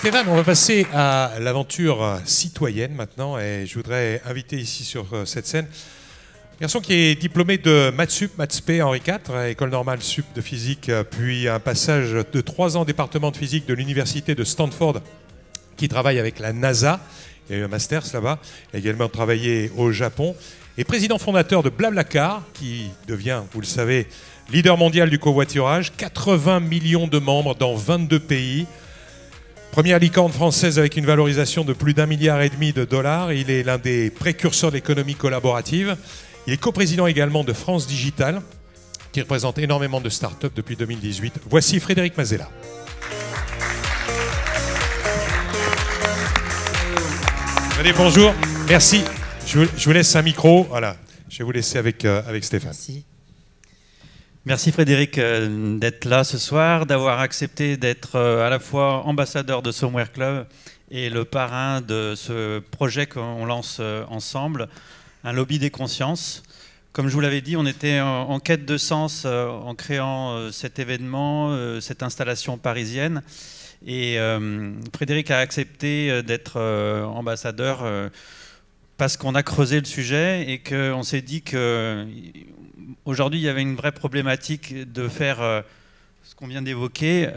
Stéphane, on va passer à l'aventure citoyenne maintenant et je voudrais inviter ici sur cette scène un garçon qui est diplômé de maths sup, maths spé Henri IV, école normale sup de physique, puis un passage de 3 ans au département de physique de l'université de Stanford qui travaille avec la NASA. Il a eu un master là-bas, il a également travaillé au Japon et président fondateur de Blablacar qui devient, vous le savez, leader mondial du covoiturage, 80 millions de membres dans 22 pays. Première licorne française avec une valorisation de plus d'1,5 milliard de dollars. Il est l'un des précurseurs de l'économie collaborative. Il est coprésident également de France Digital, qui représente énormément de startups depuis 2018. Voici Frédéric Mazella. Allez, bonjour. Merci. Je vous laisse un micro. Voilà. Je vais vous laisser avec Stéphane. Merci. Merci Frédéric d'être là ce soir, d'avoir accepté d'être à la fois ambassadeur de Somewhere Club et le parrain de ce projet qu'on lance ensemble, un lobby des consciences. Comme je vous l'avais dit, on était en quête de sens en créant cet événement, cette installation parisienne. Et Frédéric a accepté d'être ambassadeur parce qu'on a creusé le sujet et qu'on s'est dit que aujourd'hui, il y avait une vraie problématique de faire ce qu'on vient d'évoquer,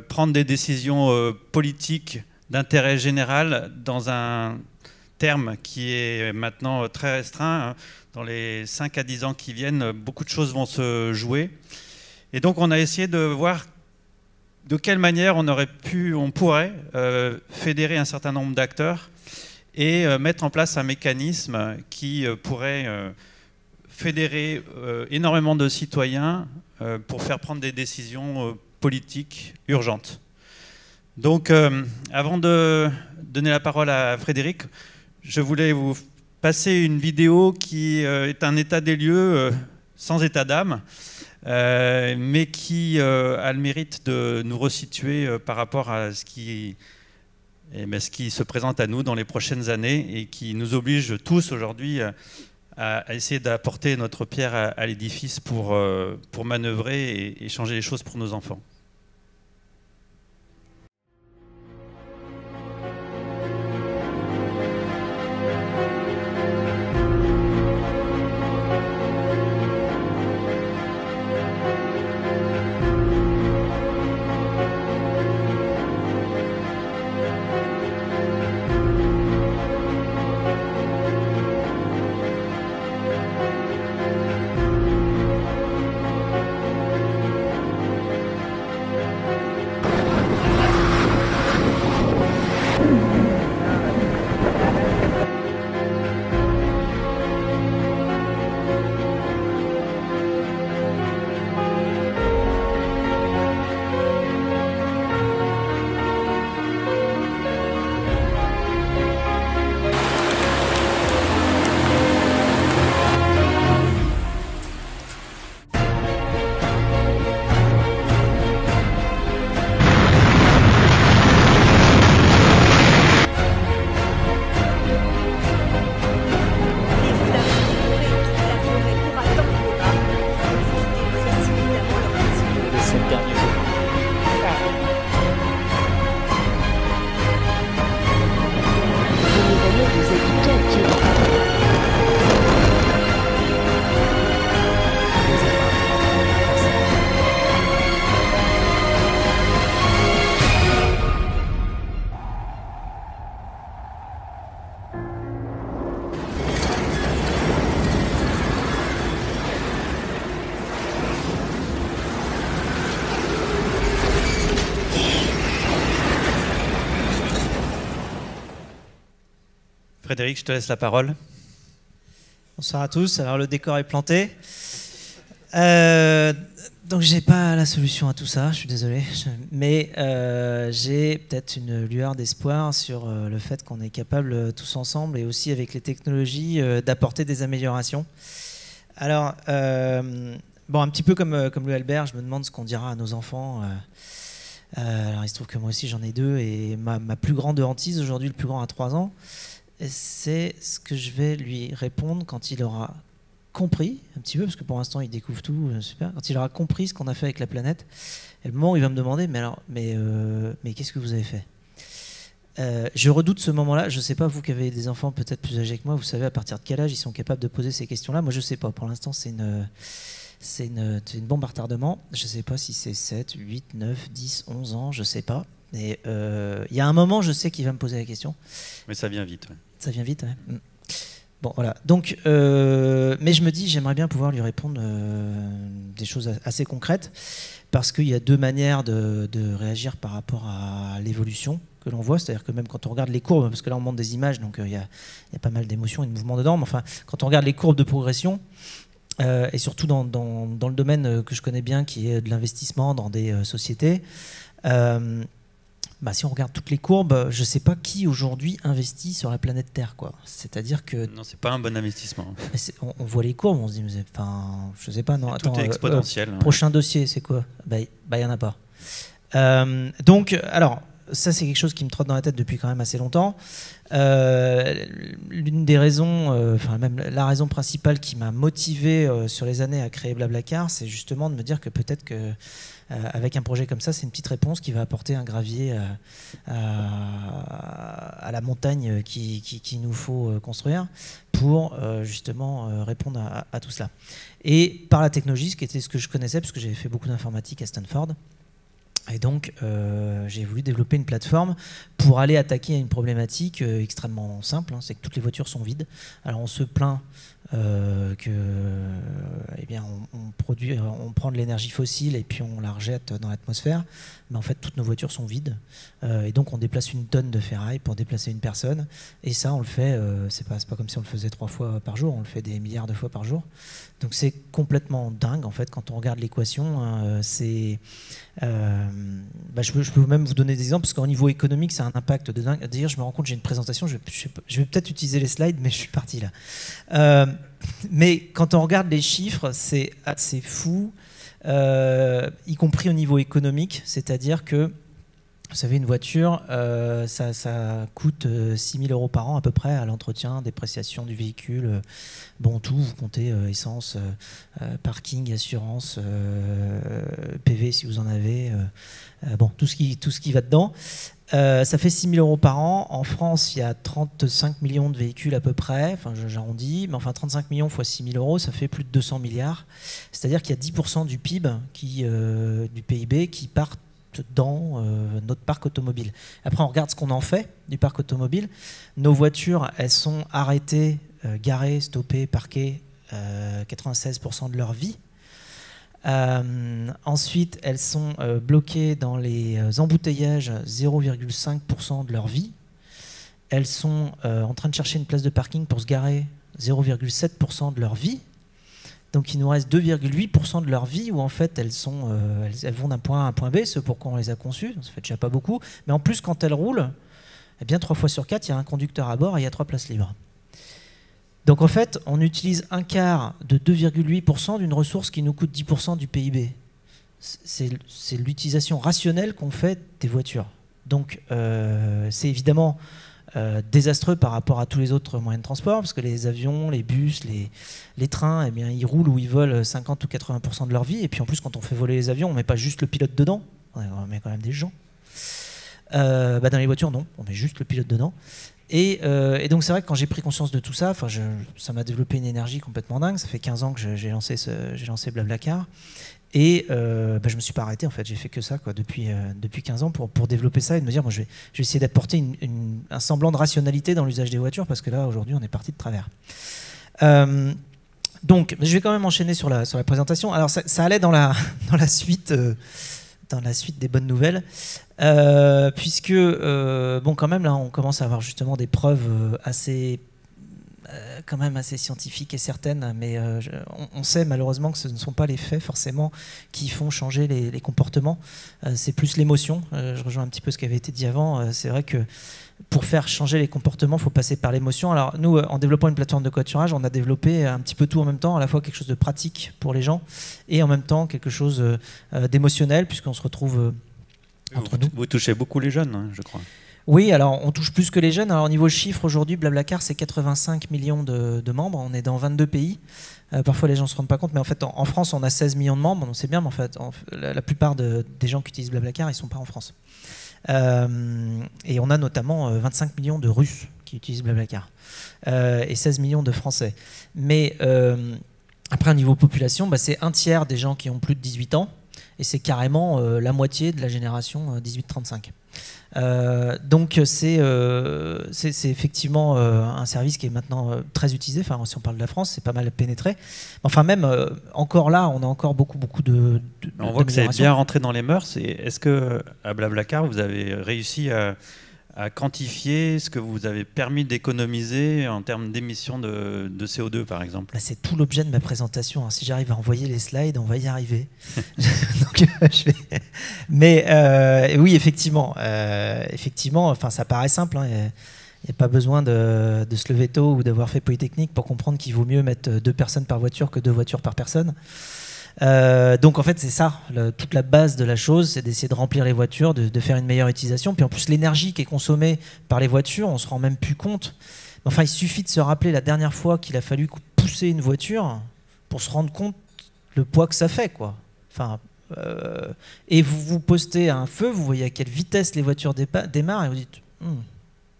prendre des décisions politiques d'intérêt général dans un terme qui est maintenant très restreint. Dans les 5 à 10 ans qui viennent, beaucoup de choses vont se jouer. Et donc, on a essayé de voir de quelle manière on pourrait fédérer un certain nombre d'acteurs et mettre en place un mécanisme qui pourrait fédérer énormément de citoyens pour faire prendre des décisions politiques urgentes. Donc, avant de donner la parole à Frédéric, je voulais vous passer une vidéo qui est un état des lieux sans état d'âme, mais qui a le mérite de nous resituer par rapport à ce qui se présente à nous dans les prochaines années et qui nous oblige tous aujourd'hui à essayer d'apporter notre pierre à l'édifice pour manœuvrer et changer les choses pour nos enfants. Frédéric, je te laisse la parole. Bonsoir à tous. Alors le décor est planté. Donc j'ai pas la solution à tout ça, je suis désolé. Mais j'ai peut-être une lueur d'espoir sur le fait qu'on est capable tous ensemble et aussi avec les technologies d'apporter des améliorations. Alors, bon, un petit peu comme Louis Albert, je me demande ce qu'on dira à nos enfants. Alors il se trouve que moi aussi j'en ai 2 et ma plus grande hantise aujourd'hui, le plus grand a 3 ans, c'est ce que je vais lui répondre quand il aura compris, un petit peu, parce que pour l'instant il découvre tout, super, quand il aura compris ce qu'on a fait avec la planète, et le moment où il va me demander, mais qu'est-ce que vous avez fait ? Je redoute ce moment-là. Je ne sais pas, vous qui avez des enfants peut-être plus âgés que moi, vous savez à partir de quel âge ils sont capables de poser ces questions-là. Moi, je ne sais pas. Pour l'instant, c'est une bombe à retardement. Je ne sais pas si c'est 7, 8, 9, 10, 11 ans, je ne sais pas. Mais il y a un moment, je sais qu'il va me poser la question. Mais ça vient vite. Ouais. Ça vient vite, ouais. Bon, voilà. Donc, mais je me dis, j'aimerais bien pouvoir lui répondre des choses assez concrètes, parce qu'il y a deux manières de réagir par rapport à l'évolution que l'on voit. C'est-à-dire que même quand on regarde les courbes, parce que là on montre des images, donc il y a pas mal d'émotions et de mouvements dedans, mais enfin, quand on regarde les courbes de progression, et surtout dans le domaine que je connais bien, qui est de l'investissement dans des sociétés, si on regarde toutes les courbes, je ne sais pas qui aujourd'hui investit sur la planète Terre, quoi. C'est-à-dire que non, c'est pas un bon investissement. On voit les courbes, on se dit, je sais pas, non. Tout est exponentiel. Prochain dossier, c'est quoi ? Il y en a pas. Donc, alors, ça c'est quelque chose qui me trotte dans la tête depuis quand même assez longtemps. L'une des raisons, même la raison principale qui m'a motivé sur les années à créer Blablacar, c'est justement de me dire que peut-être que avec un projet comme ça, c'est une petite réponse qui va apporter un gravier à la montagne qu'il nous faut construire pour justement répondre à tout cela. Et par la technologie, ce qui était ce que je connaissais, parce que j'avais fait beaucoup d'informatique à Stanford. Et donc, j'ai voulu développer une plateforme pour aller attaquer une problématique extrêmement simple, c'est que toutes les voitures sont vides. Alors, on se plaint on prend de l'énergie fossile et puis on la rejette dans l'atmosphère. Mais en fait, toutes nos voitures sont vides. Et donc, on déplace une tonne de ferraille pour déplacer une personne. Et ça, on le fait, c'est pas comme si on le faisait 3 fois par jour, on le fait des milliards de fois par jour. Donc, c'est complètement dingue, en fait, quand on regarde l'équation. Je peux même vous donner des exemples, parce qu'au niveau économique, ça a un impact de dingue. D'ailleurs, je me rends compte, j'ai une présentation, je vais peut-être utiliser les slides, mais je suis parti là. Mais quand on regarde les chiffres, c'est assez fou, y compris au niveau économique, c'est-à-dire que, vous savez, une voiture, ça coûte 6 000 € par an à peu près à l'entretien, dépréciation du véhicule, tout, vous comptez essence, parking, assurance, PV si vous en avez, tout ce qui va dedans. Ça fait 6 000 € par an. En France, il y a 35 millions de véhicules à peu près, j'arrondis, mais 35 millions fois 6 000 €, ça fait plus de 200 milliards. C'est-à-dire qu'il y a 10% du PIB, du PIB, qui partent dans notre parc automobile. Après, on regarde ce qu'on en fait du parc automobile. Nos voitures, elles sont arrêtées, garées, stoppées, parquées 96% de leur vie. Ensuite, elles sont bloquées dans les embouteillages 0,5% de leur vie. Elles sont en train de chercher une place de parking pour se garer 0,7% de leur vie. Donc il nous reste 2,8% de leur vie où en fait elles vont d'un point A à un point B, ce pourquoi on les a conçues, ça fait déjà pas beaucoup. Mais en plus, quand elles roulent, 3 fois sur 4, il y a un conducteur à bord et il y a 3 places libres. Donc en fait, on utilise un quart de 2,8% d'une ressource qui nous coûte 10% du PIB. C'est l'utilisation rationnelle qu'on fait des voitures. Donc c'est évidemment désastreux par rapport à tous les autres moyens de transport, parce que les avions, les bus, les trains, ils roulent ou ils volent 50 ou 80% de leur vie. Et puis en plus, quand on fait voler les avions, on ne met pas juste le pilote dedans, on met quand même des gens. Dans les voitures, non, on met juste le pilote dedans. Et donc c'est vrai que quand j'ai pris conscience de tout ça, ça m'a développé une énergie complètement dingue. Ça fait 15 ans que j'ai lancé Blablacar. Et je me suis pas arrêté, en fait, j'ai fait que ça depuis 15 ans pour développer ça et de me dire, je vais essayer d'apporter un semblant de rationalité dans l'usage des voitures, parce que là aujourd'hui on est parti de travers. Donc je vais quand même enchaîner sur la présentation. Alors ça allait dans la suite des bonnes nouvelles, puisque quand même là on commence à avoir justement des preuves quand même assez scientifiques et certaines, mais on sait malheureusement que ce ne sont pas les faits forcément qui font changer les comportements, c'est plus l'émotion. Je rejoins un petit peu ce qui avait été dit avant. C'est vrai que pour faire changer les comportements, il faut passer par l'émotion. Alors nous, en développant une plateforme de covoiturage, on a développé un petit peu tout en même temps, à la fois quelque chose de pratique pour les gens et en même temps quelque chose d'émotionnel, puisqu'on se retrouve entre nous. Vous touchez beaucoup les jeunes, je crois. Oui, alors on touche plus que les jeunes. Alors au niveau chiffre, aujourd'hui, Blablacar, c'est 85 millions de membres. On est dans 22 pays. Parfois, les gens ne se rendent pas compte, mais en fait, en France, on a 16 millions de membres. On sait bien, mais en fait, la plupart des gens qui utilisent Blablacar, ils ne sont pas en France. Et on a notamment 25 millions de Russes qui utilisent Blablacar et 16 millions de Français. Mais après, au niveau population, c'est un tiers des gens qui ont plus de 18 ans et c'est carrément la moitié de la génération 18-35. Donc c'est effectivement un service qui est maintenant très utilisé. Enfin, si on parle de la France, c'est pas mal pénétré. Enfin, même encore là, on a encore beaucoup de on voit que c'est bien rentré dans les mœurs. Est-ce que à Blablacar, vous avez réussi à quantifier ce que vous avez permis d'économiser en termes d'émissions de CO2, par exemple? C'est tout l'objet de ma présentation. Si j'arrive à envoyer les slides, on va y arriver. Donc, mais oui, effectivement, enfin, ça paraît simple. Il n'y a pas besoin de se lever tôt ou d'avoir fait Polytechnique pour comprendre qu'il vaut mieux mettre 2 personnes par voiture que 2 voitures par personne. Donc en fait c'est ça, toute la base de la chose, c'est d'essayer de remplir les voitures, de faire une meilleure utilisation. Puis en plus l'énergie qui est consommée par les voitures, on se rend même plus compte. Enfin, il suffit de se rappeler la dernière fois qu'il a fallu pousser une voiture pour se rendre compte le poids que ça fait, quoi. Enfin, et vous postez un feu, vous voyez à quelle vitesse les voitures démarrent et vous dites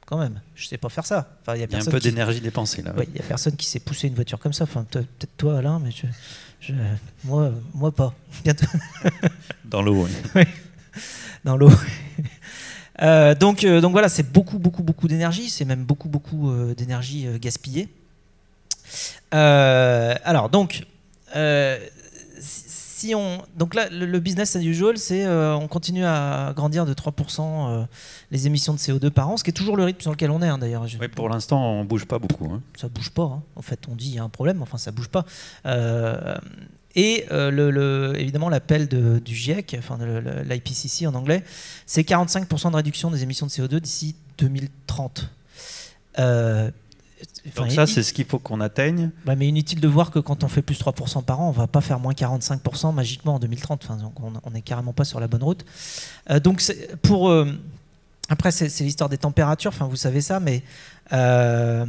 quand même, je sais pas faire ça. Enfin, il y a un peu d'énergie dépensée là. Oui, il y a personne qui sait pousser une voiture comme ça. Enfin, peut-être toi Alain, mais moi pas. Bientôt. Dans l'eau, oui. Oui. Dans l'eau. Donc voilà, c'est beaucoup d'énergie. C'est même beaucoup d'énergie gaspillée. Alors donc, donc là, le business as usual, c'est on continue à grandir de 3% les émissions de CO2 par an, ce qui est toujours le rythme sur lequel on est d'ailleurs. Oui, pour l'instant, on bouge pas beaucoup. Ça bouge pas. En fait, on dit il y a un problème, enfin ça bouge pas. Et évidemment, l'appel du GIEC, enfin de l'IPCC en anglais, c'est 45% de réduction des émissions de CO2 d'ici 2030. Donc ça, c'est ce qu'il faut qu'on atteigne. Mais inutile de voir que quand on fait plus 3% par an, on va pas faire moins 45% magiquement en 2030. Enfin, donc on n'est carrément pas sur la bonne route. Donc après, c'est l'histoire des températures. Enfin, vous savez ça, mais la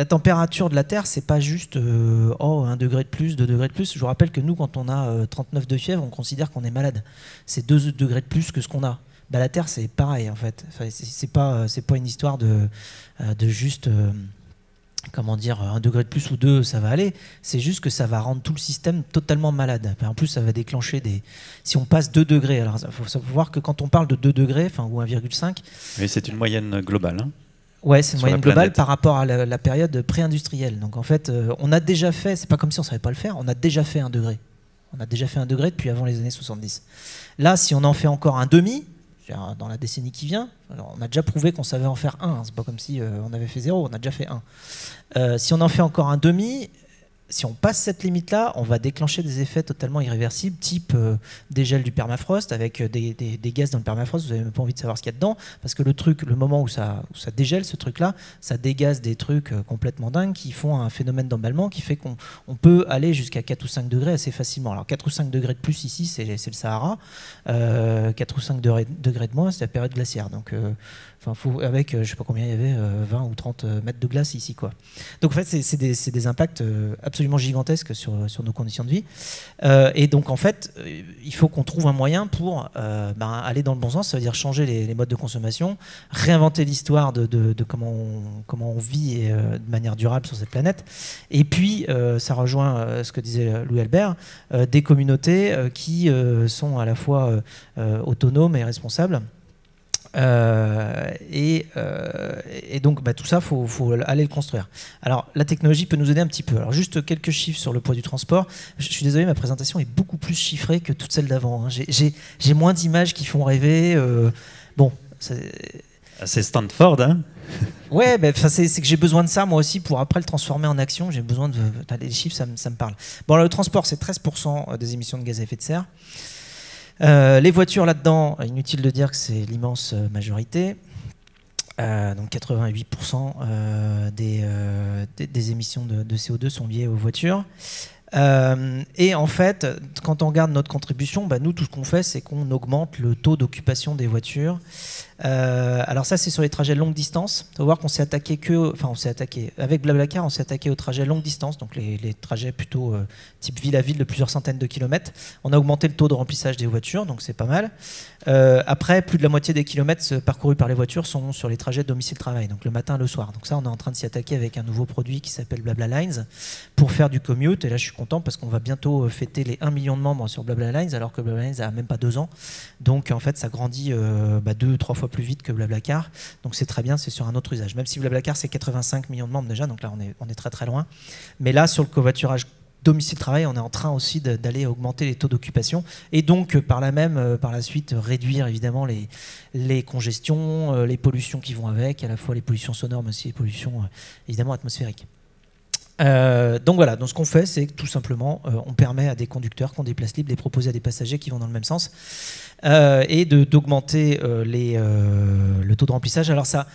température de la Terre, c'est pas juste 1 degré de plus, 2 degrés de plus. Je vous rappelle que nous, quand on a 39 de fièvre, on considère qu'on est malade. C'est 2 degrés de plus que ce qu'on a. La Terre, c'est pareil en fait. Enfin, c'est pas une histoire de juste comment dire 1 degré de plus ou 2, ça va aller. C'est juste que ça va rendre tout le système totalement malade. En plus, ça va déclencher si on passe 2 degrés. Alors, il faut savoir que quand on parle de 2 degrés, enfin ou 1,5. Mais c'est une moyenne globale. Ouais, c'est une moyenne globale par rapport à la période pré-industrielle. Donc en fait, on a déjà fait. C'est pas comme si on savait pas le faire. On a déjà fait 1 degré. On a déjà fait 1 degré depuis avant les années 70. Là, si on en fait encore un demi, dans la décennie qui vient, alors on a déjà prouvé qu'on savait en faire 1, c'est pas comme si on avait fait 0, on a déjà fait 1. Si on en fait encore un demi, si on passe cette limite-là, on va déclencher des effets totalement irréversibles, type dégel du permafrost, avec des gaz dans le permafrost, vous n'avez même pas envie de savoir ce qu'il y a dedans, parce que le moment où ça dégèle, ce truc-là, ça dégaze des trucs complètement dingues qui font un phénomène d'emballement qui fait qu'on peut aller jusqu'à 4 ou 5 degrés assez facilement. Alors 4 ou 5 degrés de plus ici, c'est le Sahara, 4 ou 5 degrés de moins, c'est la période glaciaire. Donc, avec, je sais pas combien il y avait, 20 ou 30 mètres de glace ici, quoi. Donc en fait, c'est des impacts absolument gigantesques sur nos conditions de vie. Et donc en fait, il faut qu'on trouve un moyen pour aller dans le bon sens. Ça veut dire changer les modes de consommation, réinventer l'histoire de comment on vit de manière durable sur cette planète. Et puis, ça rejoint ce que disait Louis Albert, des communautés qui sont à la fois autonomes et responsables. Et donc tout ça, faut aller le construire. Alors la technologie peut nous aider un petit peu. Alors juste quelques chiffres sur le poids du transport. Je suis désolé, ma présentation est beaucoup plus chiffrée que toute celle d'avant. J'ai moins d'images qui font rêver. C'est Stanford, hein. Ouais, c'est que j'ai besoin de ça moi aussi pour après le transformer en action. J'ai besoin les chiffres, ça me parle. Bon, alors, le transport, c'est 13% des émissions de gaz à effet de serre. Les voitures là-dedans, inutile de dire que c'est l'immense majorité. Donc 88% des émissions de CO2 sont liées aux voitures. Et en fait, quand on regarde notre contribution, nous, tout ce qu'on fait, c'est qu'on augmente le taux d'occupation des voitures Alors ça, c'est sur les trajets longue distance. Il faut voir qu'on s'est attaqué avec Blablacar, on s'est attaqué aux trajets longue distance, donc les trajets plutôt type ville à ville de plusieurs centaines de kilomètres. On a augmenté le taux de remplissage des voitures, donc c'est pas mal. Après, plus de la moitié des kilomètres parcourus par les voitures sont sur les trajets domicile-travail, donc le matin et le soir. Donc ça, on est en train de s'y attaquer avec un nouveau produit qui s'appelle Blabla Lines pour faire du commute. Et là, je suis content parce qu'on va bientôt fêter les 1 million de membres sur Blabla Lines, alors que Blabla Lines a même pas 2 ans. Donc en fait, ça grandit 2-3 fois plus vite que Blablacar. Donc c'est très bien, c'est sur un autre usage. Même si Blablacar, c'est 85 millions de membres déjà, donc là, on est très très loin. Mais là, sur le covoiturage domicile-travail, on est en train aussi d'aller augmenter les taux d'occupation et donc par la suite réduire évidemment les congestions, les pollutions qui vont avec, à la fois les pollutions sonores mais aussi les pollutions évidemment atmosphériques. Donc voilà, donc ce qu'on fait, c'est que tout simplement on permet à des conducteurs qui ont des places libres de les proposer à des passagers qui vont dans le même sens et d'augmenter le taux de remplissage. Alors ça,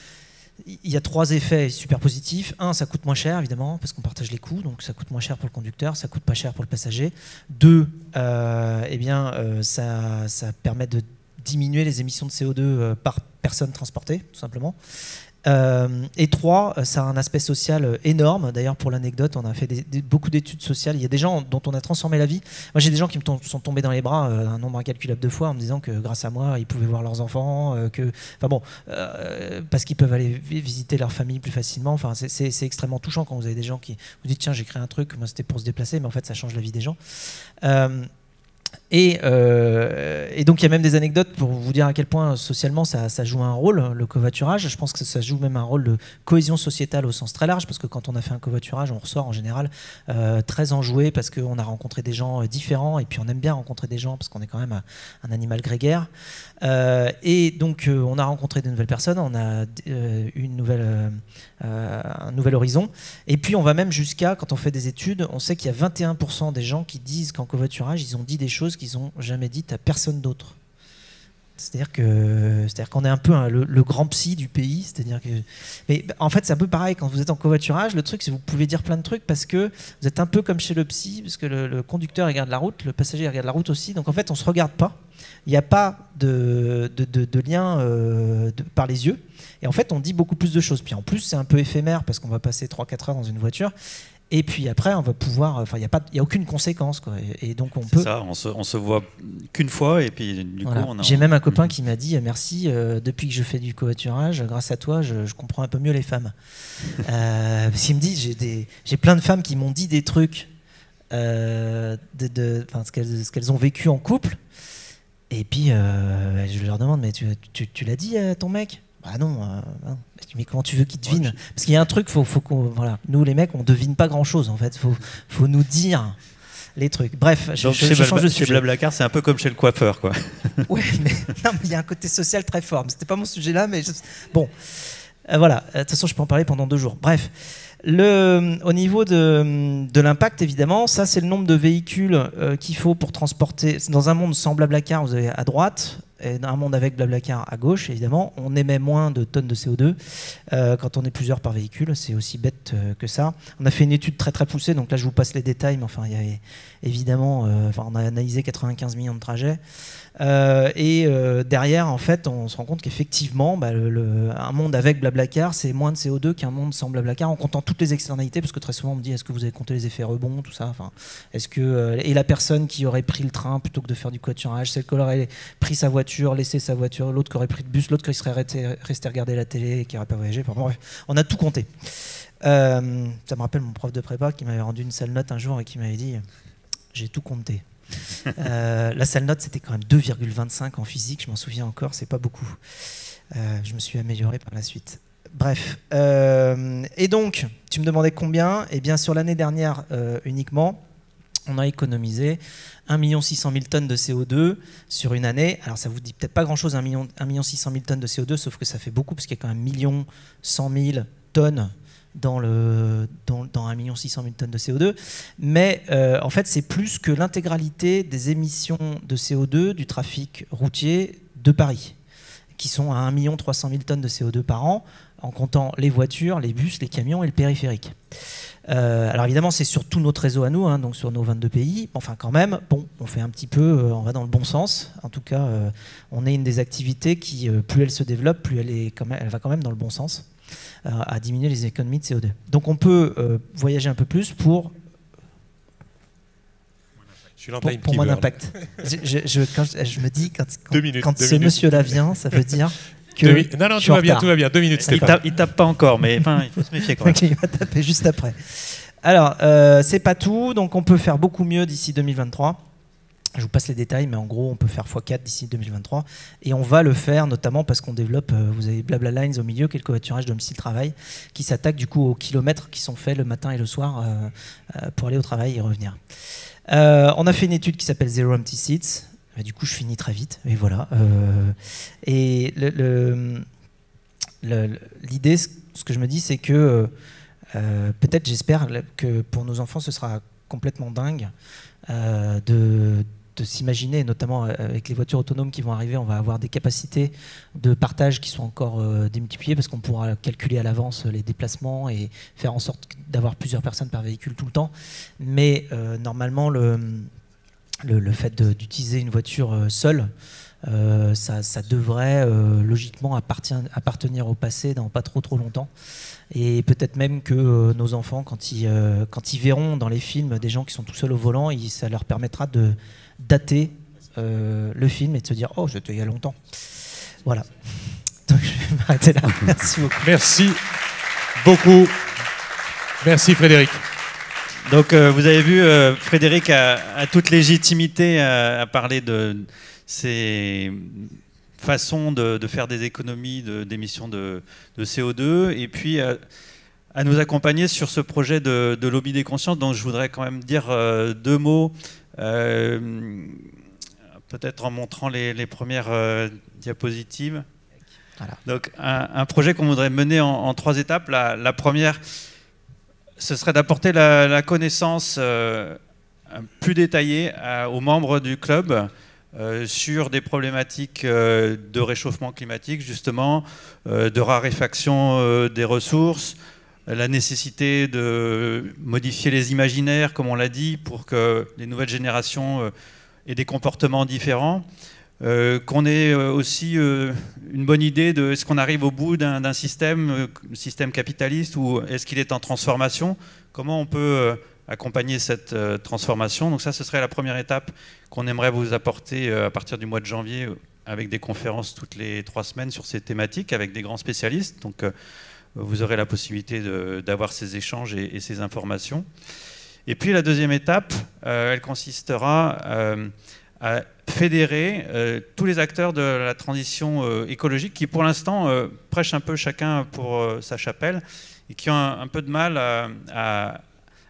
il y a 3 effets super positifs. 1, ça coûte moins cher, évidemment, parce qu'on partage les coûts, donc ça coûte moins cher pour le conducteur, ça coûte pas cher pour le passager. 2, ça permet de diminuer les émissions de CO2 par personne transportée, tout simplement. Et 3, ça a un aspect social énorme. D'ailleurs, pour l'anecdote, on a fait beaucoup d'études sociales. Il y a des gens dont on a transformé la vie. Moi, j'ai des gens qui me sont tombés dans les bras un nombre incalculable de fois en me disant que grâce à moi, ils pouvaient voir leurs enfants, parce qu'ils peuvent aller visiter leur famille plus facilement. Enfin, c'est extrêmement touchant quand vous avez des gens qui vous disent tiens, j'ai créé un truc, moi c'était pour se déplacer, mais en fait, ça change la vie des gens. Et donc il y a même des anecdotes pour vous dire à quel point socialement ça joue un rôle, le covoiturage. Je pense que ça joue même un rôle de cohésion sociétale au sens très large, parce que quand on a fait un covoiturage, on ressort en général très enjoué parce qu'on a rencontré des gens différents, et puis on aime bien rencontrer des gens parce qu'on est quand même un animal grégaire. Et donc on a rencontré de nouvelles personnes, on a un nouvel horizon, et puis on va même jusqu'à, quand on fait des études, on sait qu'il y a 21% des gens qui disent qu'en covoiturage ils ont dit des choses qu'ils n'ont jamais dites à personne d'autre. C'est-à-dire qu'on est un peu le grand psy du pays. C'est-à-dire que, mais en fait, c'est un peu pareil quand vous êtes en covoiturage. Le truc, c'est que vous pouvez dire plein de trucs parce que vous êtes un peu comme chez le psy, parce que le conducteur regarde la route, le passager regarde la route aussi. Donc en fait, on ne se regarde pas. Il n'y a pas de lien par les yeux. Et en fait, on dit beaucoup plus de choses. Puis en plus, c'est un peu éphémère parce qu'on va passer 3-4 heures dans une voiture. Et puis après, on va pouvoir. Enfin, il n'y a aucune conséquence, quoi. Et donc on peut. C'est ça. On se voit qu'une fois, et puis du voilà. coup, J'ai même un copain qui m'a dit merci. Depuis que je fais du covoiturage, grâce à toi, je comprends un peu mieux les femmes. Parce qu'il me dit, j'ai plein de femmes qui m'ont dit des trucs, ce qu'elles ont vécu en couple. Et puis je leur demande, mais tu l'as dit à ton mec? Ah non, mais comment tu veux qu'il devine? Parce qu'il y a un truc, faut voilà. Nous les mecs, on devine pas grand chose en fait. Faut nous dire les trucs. Bref, je change de sujet. Chez Blablacar, c'est un peu comme chez le coiffeur, quoi. Ouais, mais il y a un côté social très fort. Mais c'était pas mon sujet là, mais bon, voilà. De toute façon, je peux en parler pendant 2 jours. Bref. Au niveau de l'impact, évidemment, ça c'est le nombre de véhicules qu'il faut pour transporter. Dans un monde sans Blablacar, vous avez à droite, et dans un monde avec Blablacar à gauche, évidemment, on émet moins de tonnes de CO2 quand on est plusieurs par véhicule. C'est aussi bête que ça. On a fait une étude très très poussée, donc là je vous passe les détails, mais enfin il y avait évidemment, on a analysé 95 millions de trajets. Derrière, en fait, on se rend compte qu'effectivement, un monde avec Blablacar, c'est moins de CO2 qu'un monde sans Blablacar, en comptant toutes les externalités, parce que très souvent on me dit, est-ce que vous avez compté les effets rebonds, tout ça, enfin, est-ce que et la personne qui aurait pris le train plutôt que de faire du covoiturage, celle qui aurait pris sa voiture, laissé sa voiture, l'autre qui aurait pris le bus, l'autre qui serait resté regarder la télé et qui n'aurait pas voyagé. Enfin, bref, on a tout compté. Ça me rappelle mon prof de prépa qui m'avait rendu une sale note un jour et qui m'avait dit, j'ai tout compté. La sale note, c'était quand même 2,25 en physique, je m'en souviens encore, c'est pas beaucoup. Je me suis amélioré par la suite. Bref. Et donc, tu me demandais combien? Eh bien, sur l'année dernière uniquement, on a économisé 1 600 000 tonnes de CO2 sur une année. Alors, ça vous dit peut-être pas grand-chose, 1 600 000 tonnes de CO2, sauf que ça fait beaucoup, parce qu'il y a quand même 1 100 000 tonnes dans 1 600 000 tonnes de CO2, mais en fait c'est plus que l'intégralité des émissions de CO2 du trafic routier de Paris, qui sont à 1 300 000 tonnes de CO2 par an. en comptant les voitures, les bus, les camions et le périphérique. Alors évidemment, c'est sur tout notre réseau à nous, hein, donc sur nos 22 pays. Enfin, quand même, bon, on fait un petit peu, on va dans le bon sens. En tout cas, on est une des activités qui, plus elle se développe, plus elle va quand même dans le bon sens, à diminuer les économies de CO2. Donc on peut voyager un peu plus pour moins d'impact. Je me dis, quand ce monsieur-là vient, ça veut dire que non, tout va bien. 2 minutes, Stéphane. Il tape pas encore, mais enfin, il faut se méfier quand même. Il va taper juste après. Alors, c'est pas tout, donc on peut faire beaucoup mieux d'ici 2023. Je vous passe les détails, mais en gros, on peut faire x4 d'ici 2023. Et on va le faire notamment parce qu'on développe, vous avez Blabla Lines au milieu, qui est le covoiturage domicile-travail, qui s'attaque du coup aux kilomètres qui sont faits le matin et le soir pour aller au travail et revenir. On a fait une étude qui s'appelle Zero Empty Seats. Du coup, je finis très vite. Et voilà. Et l'idée, ce que je me dis, c'est que peut-être, j'espère que pour nos enfants, ce sera complètement dingue de s'imaginer, notamment avec les voitures autonomes qui vont arriver, on va avoir des capacités de partage qui sont encore démultipliées parce qu'on pourra calculer à l'avance les déplacements et faire en sorte d'avoir plusieurs personnes par véhicule tout le temps. Mais normalement, le fait d'utiliser une voiture seule, ça devrait logiquement appartenir au passé dans pas trop longtemps. Et peut-être même que nos enfants, quand ils verront dans les films des gens qui sont tout seuls au volant, ça leur permettra de dater le film et de se dire « Oh, c'était il y a longtemps ». Voilà. Donc je vais m'arrêter là. Merci beaucoup. Merci beaucoup. Merci Frédéric. Donc vous avez vu, Frédéric a toute légitimité à parler de ces façons de faire des économies d'émissions de CO2 et puis à nous accompagner sur ce projet de lobby des consciences. Donc je voudrais quand même dire 2 mots, peut-être en montrant les premières diapositives. Voilà. Donc un projet qu'on voudrait mener en 3 étapes. La première, ce serait d'apporter la connaissance plus détaillée aux membres du club sur des problématiques de réchauffement climatique, justement, de raréfaction des ressources, la nécessité de modifier les imaginaires, comme on l'a dit, pour que les nouvelles générations aient des comportements différents. Qu'on ait aussi une bonne idée de est-ce qu'on arrive au bout d'un système capitaliste ou est-ce qu'il est en transformation, comment on peut accompagner cette transformation. Donc ça, ce serait la première étape qu'on aimerait vous apporter à partir du mois de janvier avec des conférences toutes les 3 semaines sur ces thématiques avec des grands spécialistes. Donc vous aurez la possibilité d'avoir ces échanges et ces informations. Et puis la deuxième étape, elle consistera à fédérer tous les acteurs de la transition écologique qui pour l'instant prêchent un peu chacun pour sa chapelle et qui ont un peu de mal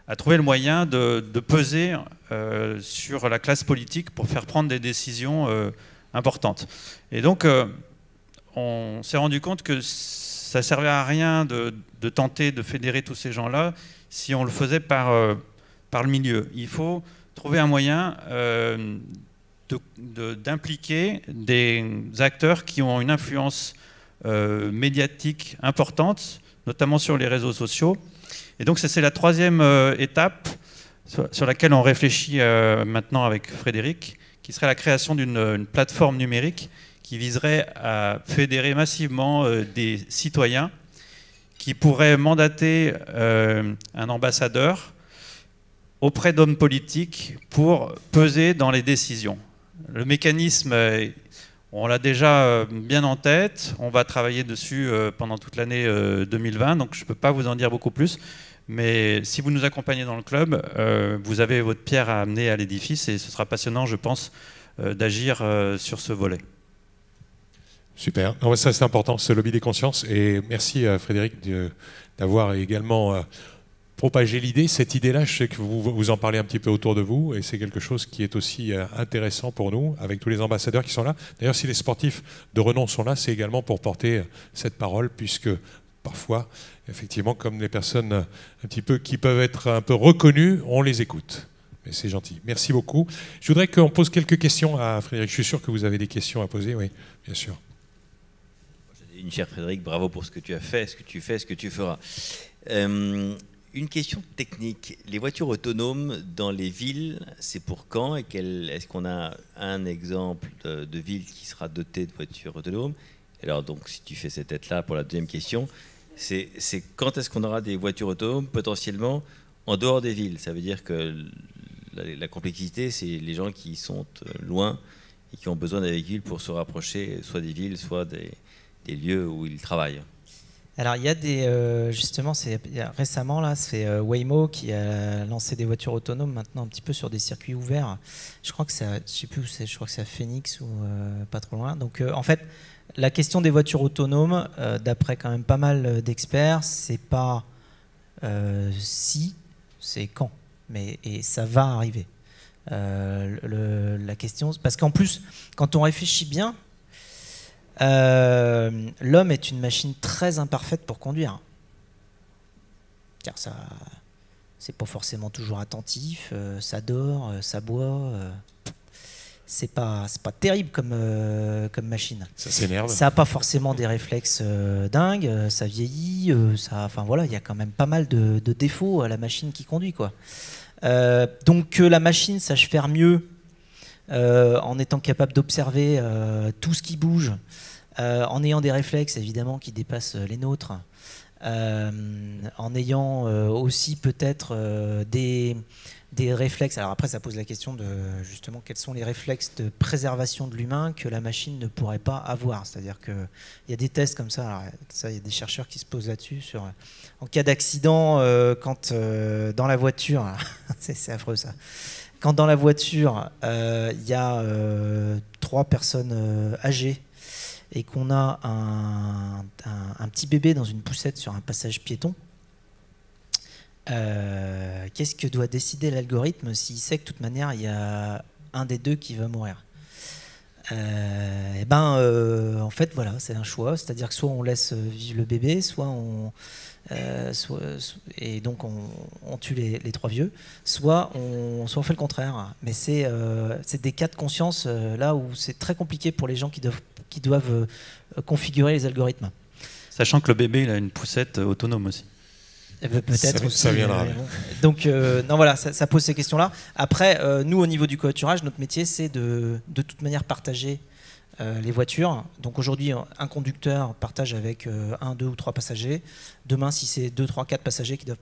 à trouver le moyen de peser sur la classe politique pour faire prendre des décisions importantes. Et donc on s'est rendu compte que ça ne servait à rien de tenter de fédérer tous ces gens-là si on le faisait par le milieu. Il faut trouver un moyen d'impliquer des acteurs qui ont une influence médiatique importante, notamment sur les réseaux sociaux. Et donc c'est la 3e étape sur laquelle on réfléchit maintenant avec Frédéric, qui serait la création d'une plateforme numérique qui viserait à fédérer massivement des citoyens qui pourraient mandater un ambassadeur auprès d'hommes politiques pour peser dans les décisions. Le mécanisme, on l'a déjà bien en tête, on va travailler dessus pendant toute l'année 2020, donc je ne peux pas vous en dire beaucoup plus, mais si vous nous accompagnez dans le club, vous avez votre pierre à amener à l'édifice et ce sera passionnant, je pense, d'agir sur ce volet. Super, ça c'est important, ce lobby des consciences, et merci Frédéric d'avoir également propager l'idée, cette idée-là, je sais que vous en parlez un petit peu autour de vous, et c'est quelque chose qui est aussi intéressant pour nous, avec tous les ambassadeurs qui sont là. D'ailleurs, si les sportifs de renom sont là, c'est également pour porter cette parole, puisque parfois, effectivement, comme les personnes un petit peu qui peuvent être un peu reconnues, on les écoute. Mais c'est gentil. Merci beaucoup. Je voudrais qu'on pose quelques questions à Frédéric. Je suis sûr que vous avez des questions à poser, oui, bien sûr. cher Frédéric, bravo pour ce que tu as fait, ce que tu fais, ce que tu feras. Une question technique. Les voitures autonomes dans les villes, c'est pour quand? Et est-ce qu'on a un exemple de ville qui sera dotée de voitures autonomes? Alors donc, si tu fais cette tête-là pour la deuxième question, c'est quand est-ce qu'on aura des voitures autonomes potentiellement en dehors des villes? Ça veut dire que la complexité, c'est les gens qui sont loin et qui ont besoin d'un véhicule pour se rapprocher soit des villes, soit des lieux où ils travaillent. Alors il y a des justement, récemment là, c'est Waymo qui a lancé des voitures autonomes maintenant un petit peu sur des circuits ouverts. Je crois que je sais plus où c'est, je crois que c'est à Phoenix ou pas trop loin. Donc en fait, la question des voitures autonomes, d'après quand même pas mal d'experts, c'est pas si, c'est quand. Et ça va arriver. La question, parce qu'en plus, quand on réfléchit bien, l'homme est une machine très imparfaite pour conduire. Car ça, c'est pas forcément toujours attentif, ça dort, ça boit. C'est pas terrible comme machine. Ça s'énerve. Ça n'a pas forcément des réflexes dingues, ça vieillit, enfin voilà, il y a quand même pas mal de défauts à la machine qui conduit, quoi. Donc que la machine sache faire mieux en étant capable d'observer tout ce qui bouge, en ayant des réflexes évidemment qui dépassent les nôtres, en ayant aussi peut-être des réflexes. Alors après, ça pose la question de justement quels sont les réflexes de préservation de l'humain que la machine ne pourrait pas avoir. C'est-à-dire qu'il y a des tests comme ça. Alors, ça, il y a des chercheurs qui se posent là-dessus. En cas d'accident, quand dans la voiture, c'est affreux ça. Quand dans la voiture, il y a 3 personnes âgées et qu'on a un petit bébé dans une poussette sur un passage piéton, qu'est-ce que doit décider l'algorithme s'il sait que de toute manière il y a un des deux qui va mourir? En fait voilà, c'est un choix, c'est-à-dire que soit on laisse vivre le bébé, soit on et donc on tue les 3 vieux, soit on fait le contraire. Mais c'est des cas de conscience là où c'est très compliqué pour les gens qui doivent configurer les algorithmes. Sachant que le bébé il a une poussette autonome aussi. Peut-être aussi, ça viendra. Bon. Donc non, voilà, ça pose ces questions-là. Après, nous au niveau du covoiturage, notre métier c'est de toute manière partager les voitures. Donc aujourd'hui, un conducteur partage avec 1, 2 ou 3 passagers. Demain, si c'est 2, 3, 4 passagers qui doivent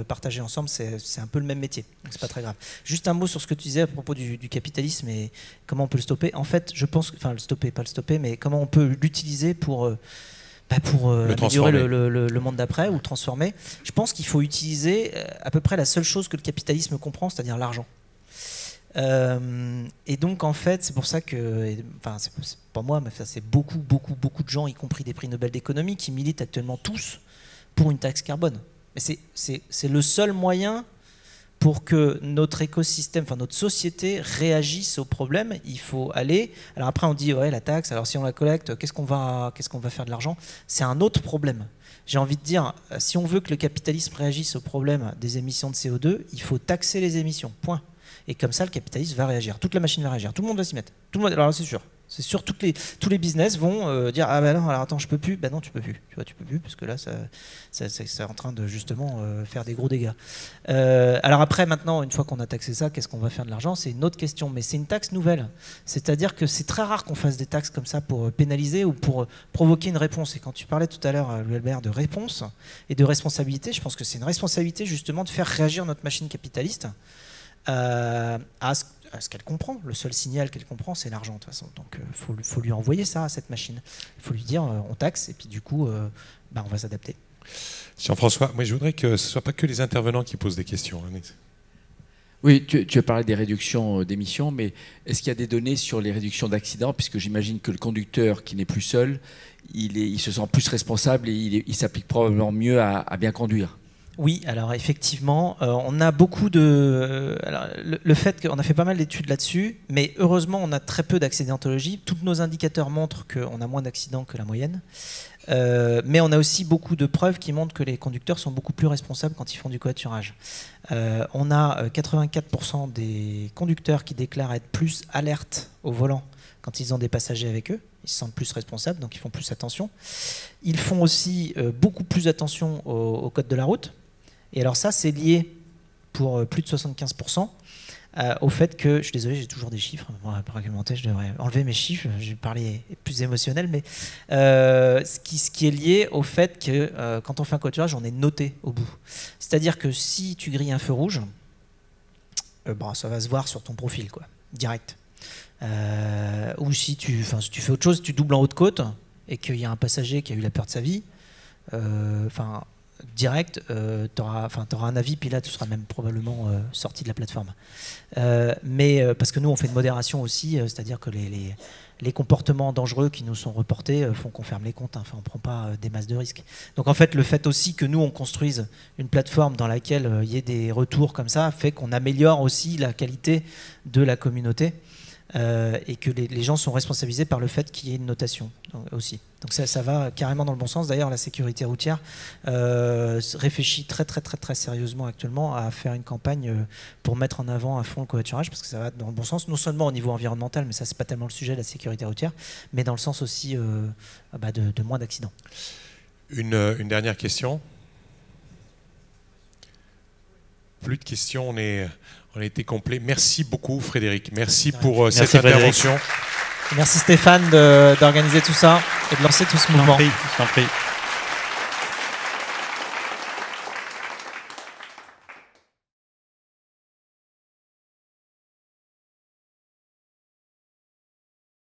partager ensemble, c'est un peu le même métier. Donc c'est pas très grave. Juste un mot sur ce que tu disais à propos du capitalisme et comment on peut le stopper. En fait, je pense, enfin le stopper, mais comment on peut l'utiliser pour améliorer le monde d'après ou le transformer. Je pense qu'il faut utiliser à peu près la seule chose que le capitalisme comprend, c'est-à-dire l'argent. Et donc en fait, c'est pour ça que, enfin c'est pas moi, mais c'est beaucoup de gens, y compris des prix Nobel d'économie, qui militent actuellement tous pour une taxe carbone. Mais c'est le seul moyen pour que notre écosystème, enfin notre société réagisse au problème. Il faut aller. Alors après on dit ouais la taxe. Alors si on la collecte, qu'est-ce qu'on va faire de l'argent? C'est un autre problème. J'ai envie de dire, si on veut que le capitalisme réagisse au problème des émissions de CO2, il faut taxer les émissions. Point. Et comme ça, le capitalisme va réagir. Toute la machine va réagir. Tout le monde va s'y mettre. Tout le monde. Alors c'est sûr. C'est sûr, tous les business vont dire ah ben non, alors attends, je peux plus. Ben non, tu peux plus. Tu vois, tu peux plus parce que là, c'est en train de justement faire des gros dégâts. Alors après, maintenant, une fois qu'on a taxé ça, qu'est-ce qu'on va faire de l'argent? C'est une autre question, mais c'est une taxe nouvelle. C'est-à-dire que c'est très rare qu'on fasse des taxes comme ça pour pénaliser ou pour provoquer une réponse. Et quand tu parlais tout à l'heure, Louis Albert, de réponse et de responsabilité, je pense que c'est une responsabilité justement de faire réagir notre machine capitaliste à ce qu'elle comprend. Le seul signal qu'elle comprend, c'est l'argent de toute façon. Donc faut lui envoyer ça à cette machine. Il faut lui dire on taxe et puis du coup on va s'adapter. Jean-François, moi je voudrais que ce ne soit pas que les intervenants qui posent des questions. Oui, tu as parlé des réductions d'émissions, mais est-ce qu'il y a des données sur les réductions d'accidents? Puisque j'imagine que le conducteur qui n'est plus seul, il se sent plus responsable et il s'applique probablement mieux à bien conduire. Oui, alors effectivement, on a beaucoup de... Alors, le fait qu'on a fait pas mal d'études là-dessus, mais heureusement, on a très peu d'accidentologie. Tous nos indicateurs montrent qu'on a moins d'accidents que la moyenne. Mais on a aussi beaucoup de preuves qui montrent que les conducteurs sont beaucoup plus responsables quand ils font du covoiturage. On a 84% des conducteurs qui déclarent être plus alertes au volant quand ils ont des passagers avec eux. Ils se sentent plus responsables, donc ils font plus attention. Ils font aussi beaucoup plus attention au code de la route. Et alors ça, c'est lié pour plus de 75% au fait que, je suis désolé, j'ai toujours des chiffres, pour argumenter, je devrais enlever mes chiffres, je vais parler plus émotionnel, mais ce qui est lié au fait que quand on fait un covoiturage, on est noté au bout. C'est-à-dire que si tu grilles un feu rouge, ça va se voir sur ton profil, quoi, direct. Ou si tu fais autre chose, tu doubles en haute côte et qu'il y a un passager qui a eu la peur de sa vie, direct, tu auras un avis, puis là tu seras même probablement sorti de la plateforme. Parce que nous on fait de modération aussi, c'est-à-dire que les comportements dangereux qui nous sont reportés font qu'on ferme les comptes, on ne prend pas des masses de risques. Donc en fait le fait aussi que nous on construise une plateforme dans laquelle il y ait des retours comme ça fait qu'on améliore aussi la qualité de la communauté. Et que les gens sont responsabilisés par le fait qu'il y ait une notation aussi. Donc ça va carrément dans le bon sens. D'ailleurs, la sécurité routière réfléchit très sérieusement actuellement à faire une campagne pour mettre en avant à fond le covoiturage, parce que ça va dans le bon sens, non seulement au niveau environnemental, mais ça c'est pas tellement le sujet de la sécurité routière, mais dans le sens aussi de moins d'accidents. Une dernière question. Plus de questions, on a été complet. Merci beaucoup Frédéric. Merci pour cette intervention. Merci Stéphane d'organiser tout ça et de lancer tout ce mouvement. Je t'en prie.